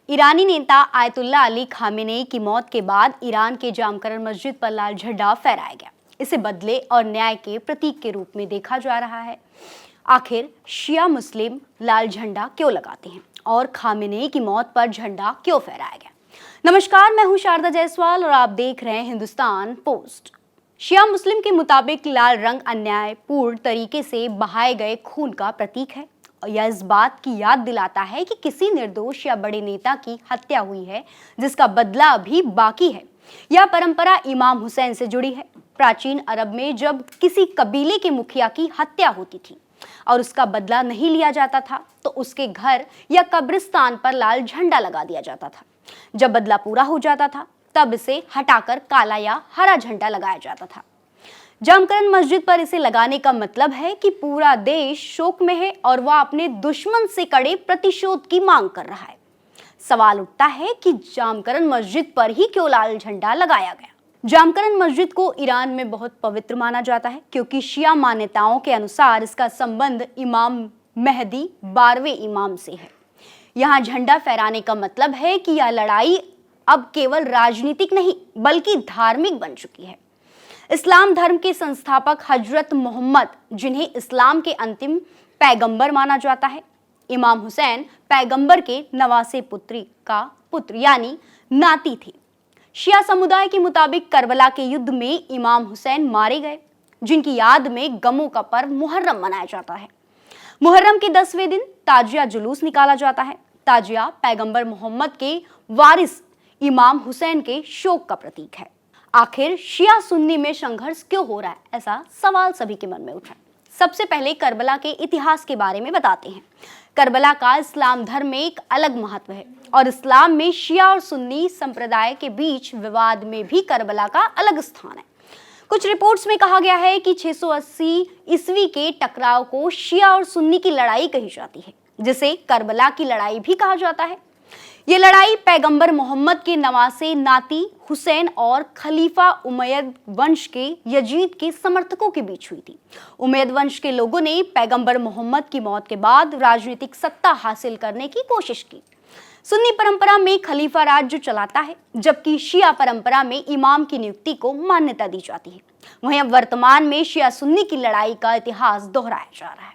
ईरानी नेता ayatollah Ali Khamenei की मौत के बाद ईरान के जामकरन मस्जिद पर लाल झंडा फहराया गया। इसे बदले और न्याय के प्रतीक के रूप में देखा जा रहा है। आखिर शिया मुस्लिम लाल झंडा क्यों लगाते हैं और खामेनेई की मौत पर झंडा क्यों फहराया गया? नमस्कार, मैं हूं शारदा जायसवाल और आप देख रहे हैं हिंदुस्तान पोस्ट। शिया मुस्लिम के मुताबिक लाल रंग अन्यायपूर्ण तरीके से बहाए गए खून का प्रतीक है। यह इस बात की याद दिलाता है कि किसी निर्दोष या बड़े नेता की हत्या हुई है जिसका बदला अभी बाकी है। यह परंपरा इमाम हुसैन से जुड़ी है। प्राचीन अरब में जब किसी कबीले के मुखिया की हत्या होती थी और उसका बदला नहीं लिया जाता था तो उसके घर या कब्रिस्तान पर लाल झंडा लगा दिया जाता था। जब बदला पूरा हो जाता था तब इसे हटाकर काला या हरा झंडा लगाया जाता था। जामकरन मस्जिद पर इसे लगाने का मतलब है कि पूरा देश शोक में है और वह अपने दुश्मन से कड़े प्रतिशोध की मांग कर रहा है। सवाल उठता है कि जामकरन मस्जिद पर ही क्यों लाल झंडा लगाया गया? जामकरन मस्जिद को ईरान में बहुत पवित्र माना जाता है क्योंकि शिया मान्यताओं के अनुसार इसका संबंध इमाम मेहदी 12वें इमाम से है। यहाँ झंडा फहराने का मतलब है कि यह लड़ाई अब केवल राजनीतिक नहीं बल्कि धार्मिक बन चुकी है। इस्लाम धर्म के संस्थापक हजरत मोहम्मद, जिन्हें इस्लाम के अंतिम पैगंबर माना जाता है, इमाम हुसैन पैगंबर के नवासे पुत्री का पुत्र यानी नाती थे। शिया समुदाय के मुताबिक करबला के युद्ध में इमाम हुसैन मारे गए, जिनकी याद में गमों का पर्व मुहर्रम मनाया जाता है। मुहर्रम के 10वें दिन ताजिया जुलूस निकाला जाता है। ताजिया पैगंबर मोहम्मद के वारिस इमाम हुसैन के शोक का प्रतीक है। आखिर शिया सुन्नी में संघर्ष क्यों हो रहा है, ऐसा सवाल सभी के मन में उठा। सबसे पहले करबला के इतिहास के बारे में बताते हैं। करबला का इस्लाम धर्म में एक अलग महत्व है और इस्लाम में शिया और सुन्नी संप्रदाय के बीच विवाद में भी करबला का अलग स्थान है। कुछ रिपोर्ट्स में कहा गया है कि 680 ईस्वी के टकराव को शिया और सुन्नी की लड़ाई कही जाती है, जिसे करबला की लड़ाई भी कहा जाता है। ये लड़ाई पैगंबर मोहम्मद के नवासे नाती हुसैन और खलीफा उमैयद वंश के यजीद के समर्थकों के बीच हुई थी। उमैयद वंश के लोगों ने पैगंबर मोहम्मद की मौत के बाद राजनीतिक सत्ता हासिल करने की कोशिश की। सुन्नी परंपरा में खलीफा राज्य चलाता है, जबकि शिया परंपरा में इमाम की नियुक्ति को मान्यता दी जाती है। वहीं अब वर्तमान में शिया सुन्नी की लड़ाई का इतिहास दोहराया जा रहा है।